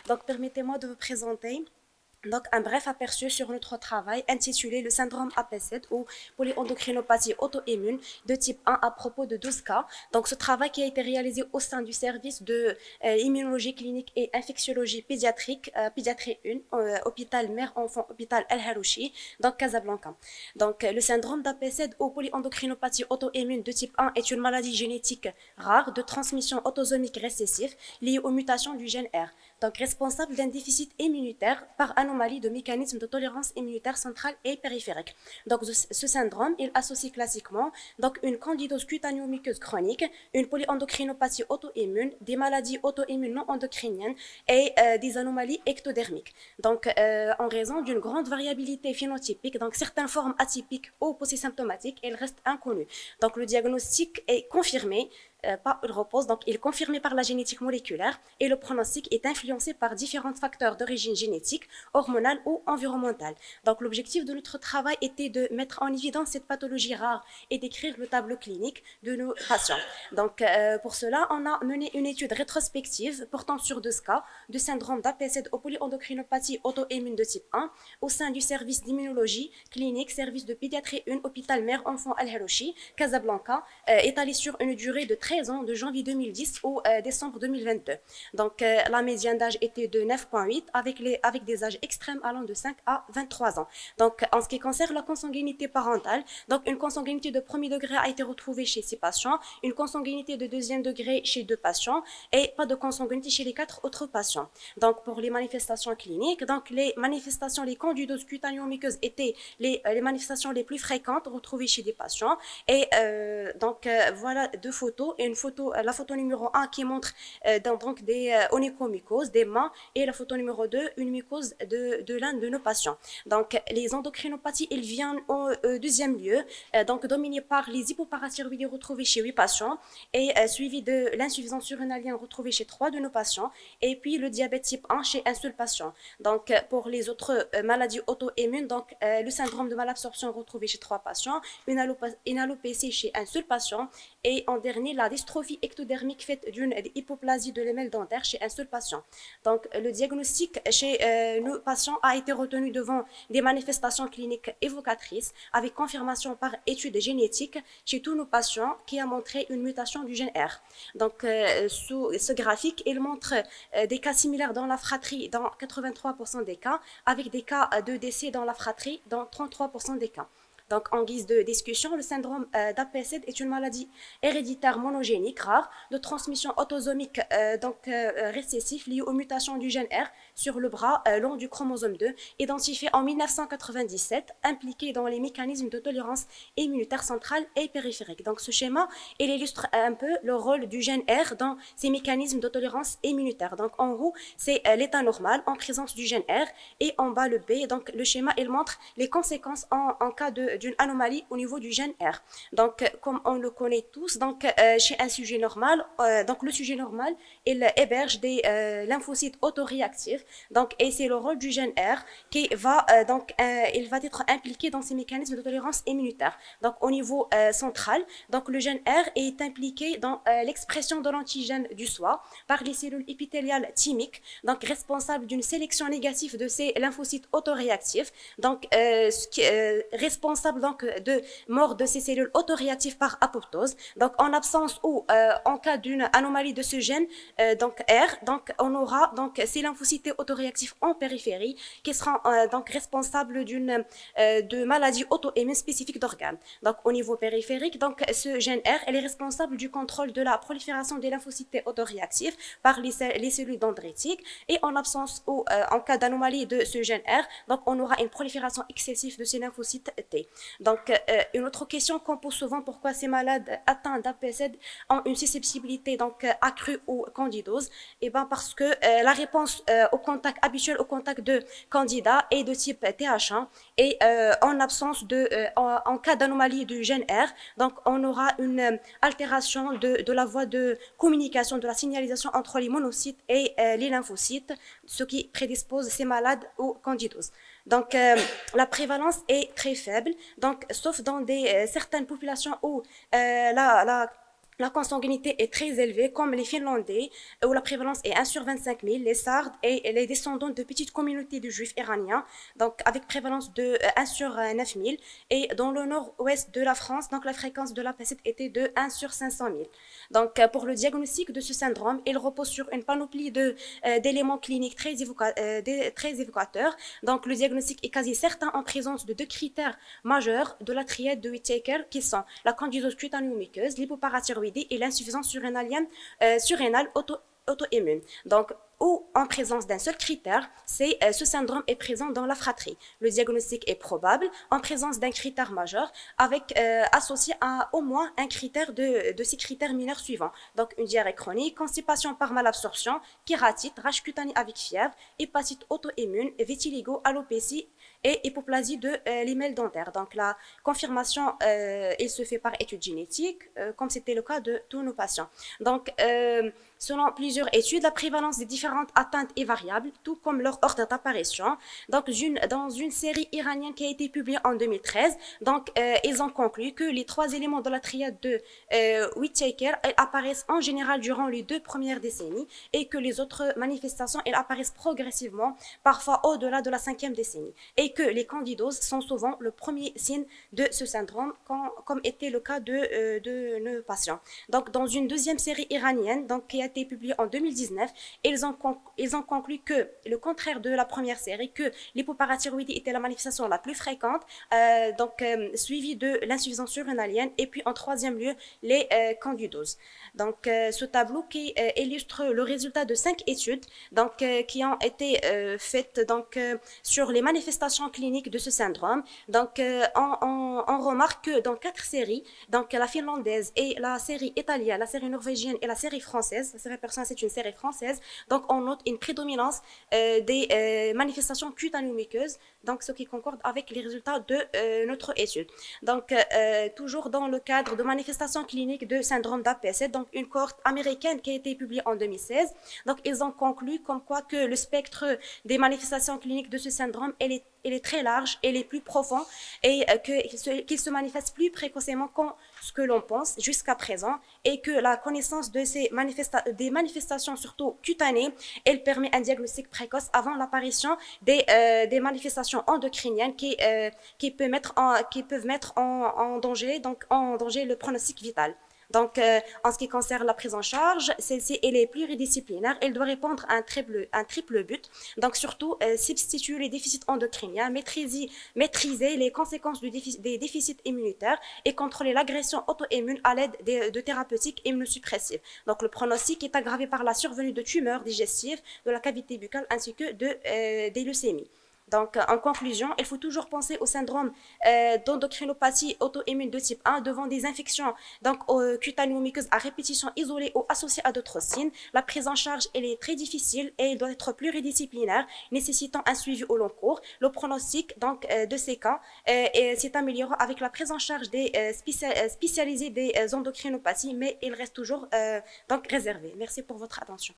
Donc, permettez-moi de vous présenter donc, un bref aperçu sur notre travail intitulé le syndrome APZ ou polyendocrinopathie auto-immune de type 1 à propos de 12 cas. Donc, ce travail qui a été réalisé au sein du service de immunologie clinique et infectiologie pédiatrique, pédiatrie 1, hôpital mère-enfant, hôpital El Harouchi, donc Casablanca. Donc, le syndrome d'APZ ou polyendocrinopathie auto-immune de type 1 est une maladie génétique rare de transmission autosomique récessive liée aux mutations du gène R, donc responsable d'un déficit immunitaire par anomalie de mécanisme de tolérance immunitaire centrale et périphérique. Donc, ce syndrome, il associe classiquement donc, une candidose cutanéo-muqueuse chronique, une polyendocrinopathie auto-immune, des maladies auto-immunes non endocriniennes et des anomalies ectodermiques. Donc, en raison d'une grande variabilité phénotypique, donc certaines formes atypiques ou polysymptomatiques, elles restent inconnues. Donc, le diagnostic est confirmé il repose, donc il est confirmé par la génétique moléculaire et le pronostic est influencé par différents facteurs d'origine génétique, hormonale ou environnementale. Donc l'objectif de notre travail était de mettre en évidence cette pathologie rare et d'écrire le tableau clinique de nos patients. Donc pour cela, on a mené une étude rétrospective portant sur 2 cas de syndrome d'APZ ou polyendocrinopathie auto-immune de type 1 au sein du service d'immunologie clinique, service de pédiatrie 1, hôpital mère-enfant El Harouchi, Casablanca, étalé sur une durée de 13 ans, de janvier 2010 au décembre 2022. Donc, la médiane d'âge était de 9,8 avec des âges extrêmes allant de 5 à 23 ans. Donc, en ce qui concerne la consanguinité parentale, donc une consanguinité de premier degré a été retrouvée chez 6 patients, une consanguinité de deuxième degré chez 2 patients et pas de consanguinité chez les 4 autres patients. Donc, pour les manifestations cliniques, donc les manifestations, les candidoses cutanéo-muqueuses étaient les manifestations les plus fréquentes retrouvées chez des patients. Et voilà 2 photos. Et une photo, la photo numéro 1 qui montre donc des onychomycoses, des mains, et la photo numéro 2, une mycose de l'un de nos patients. Donc, les endocrinopathies, elles viennent au deuxième lieu, donc dominées par les hypoparathyroïdies retrouvées chez 8 patients, et suivi de l'insuffisance urинalienne retrouvée chez 3 de nos patients, et puis le diabète type 1 chez un seul patient. Donc, pour les autres maladies auto-immunes, donc le syndrome de malabsorption retrouvé chez 3 patients, une alopécie chez un seul patient, et en dernier, la dystrophie ectodermique faite d'une hypoplasie de l'émelle dentaire chez un seul patient. Donc, le diagnostic chez nos patients a été retenu devant des manifestations cliniques évocatrices avec confirmation par étude génétique chez tous nos patients qui a montré une mutation du gène R. Donc, sous ce graphique, il montre des cas similaires dans la fratrie dans 83% des cas, avec des cas de décès dans la fratrie dans 33% des cas. Donc, en guise de discussion, le syndrome d'APZ est une maladie héréditaire monogénique rare de transmission autosomique récessive liée aux mutations du gène R sur le bras long du chromosome 2, identifié en 1997, impliqué dans les mécanismes de tolérance immunitaire centrale et périphérique. Donc, ce schéma, il illustre un peu le rôle du gène R dans ces mécanismes de tolérance immunitaire. Donc, en haut, c'est l'état normal en présence du gène R et en bas, le B. Donc, le schéma, il montre les conséquences en cas d'une anomalie au niveau du gène R. Donc, comme on le connaît tous, donc, chez un sujet normal, donc le sujet normal, il héberge des lymphocytes autoréactifs. Donc, et c'est le rôle du gène R qui va, il va être impliqué dans ces mécanismes de tolérance immunitaire. Donc, au niveau central, donc le gène R est impliqué dans l'expression de l'antigène du soi par les cellules épithéliales thymiques, donc responsables d'une sélection négative de ces lymphocytes autoréactifs, donc responsable donc de mort de ces cellules autoréactives par apoptose. Donc en absence ou en cas d'une anomalie de ce gène donc R, donc on aura donc ces lymphocytes autoréactifs en périphérie qui seront donc responsables de maladies auto-immunes spécifiques d'organes. Donc au niveau périphérique, donc ce gène R, elle est responsable du contrôle de la prolifération des lymphocytes autoréactifs par les cellules dendritiques, et en absence ou en cas d'anomalie de ce gène R, donc on aura une prolifération excessive de ces lymphocytes T. Donc, une autre question qu'on pose souvent, pourquoi ces malades atteints d'APZ ont une susceptibilité donc accrue aux candidoses? Et bien parce que la réponse au contact habituel au contact de candidats est de type TH1, et en absence en cas d'anomalie du gène R, donc on aura une altération de la voie de communication, de la signalisation entre les monocytes et les lymphocytes, ce qui prédispose ces malades aux candidoses. Donc, la prévalence est très faible, donc, sauf dans certaines populations où La consanguinité est très élevée, comme les Finlandais, où la prévalence est 1 sur 25 000, les Sardes et les descendants de petites communautés de juifs iraniens, donc avec prévalence de 1 sur 9 000. Et dans le nord-ouest de la France, donc la fréquence de la PCED était de 1 sur 500 000. Donc pour le diagnostic de ce syndrome, il repose sur une panoplie d'éléments cliniques très évocateurs. Donc le diagnostic est quasi certain en présence de deux critères majeurs de la triade de Whittaker qui sont la candidose cutanéo-muqueuse, l'hypoparathyroïdie et l'insuffisance surrénale auto-immune. Donc, ou en présence d'un seul critère, ce syndrome est présent dans la fratrie. Le diagnostic est probable en présence d'un critère majeur associé à au moins un critère de ces critères mineurs suivants. Donc une diarrhée chronique, constipation par malabsorption, kératite, rage cutanée avec fièvre, hépatite auto-immune, vitiligo, alopécie et hypoplasie de l'hymen dentaire. Donc la confirmation, il se fait par étude génétique, comme c'était le cas de tous nos patients. Donc, selon plusieurs études, la prévalence des différentes atteintes est variable, tout comme leur ordre d'apparition. Donc, dans une série iranienne qui a été publiée en 2013, donc, ils ont conclu que les trois éléments de la triade de Whittaker apparaissent en général durant les 2 premières décennies et que les autres manifestations elles apparaissent progressivement, parfois au-delà de la 5e décennie. Et que les candidoses sont souvent le premier signe de ce syndrome, comme était le cas de nos patients. Donc, dans une deuxième série iranienne, donc, qui a été publiée en 2019, ils ont conclu que, le contraire de la première série, que l'hypoparathyroïdie était la manifestation la plus fréquente, suivie de l'insuffisance surrénalienne, et puis en troisième lieu, les candidoses. Donc, ce tableau qui illustre le résultat de 5 études donc, qui ont été faites donc, sur les manifestations cliniques de ce syndrome. Donc, on remarque que dans 4 séries, donc la finlandaise et la série italienne, la série norvégienne et la série française, la série personnelle c'est une série française, donc on note une prédominance des manifestations cutanéo-muqueuses, donc ce qui concorde avec les résultats de notre étude. Donc, toujours dans le cadre de manifestations cliniques de syndrome d'APC, donc une cohorte américaine qui a été publiée en 2016, donc ils ont conclu comme quoi que le spectre des manifestations cliniques de ce syndrome, elle est très large, elle est plus profond et qu'il se manifeste plus précocement que ce que l'on pense jusqu'à présent et que la connaissance de des manifestations surtout cutanées, elle permet un diagnostic précoce avant l'apparition des manifestations endocriniennes qui peuvent mettre en danger le pronostic vital. Donc, en ce qui concerne la prise en charge, celle-ci, elle est pluridisciplinaire. Elle doit répondre à un triple but. Donc, surtout, substituer les déficits endocriniens, maîtriser les conséquences des déficits immunitaires et contrôler l'agression auto-immune à l'aide de thérapeutiques immunosuppressives. Donc, le pronostic est aggravé par la survenue de tumeurs digestives de la cavité buccale ainsi que des leucémies. Donc, en conclusion, il faut toujours penser au syndrome d'endocrinopathie auto-immune de type 1 devant des infections cutanéo-muqueuses à répétition isolée ou associées à d'autres signes. La prise en charge, elle est très difficile et elle doit être pluridisciplinaire, nécessitant un suivi au long cours. Le pronostic de ces cas s'est amélioré avec la prise en charge spécialisée des endocrinopathies, mais il reste toujours réservé. Merci pour votre attention.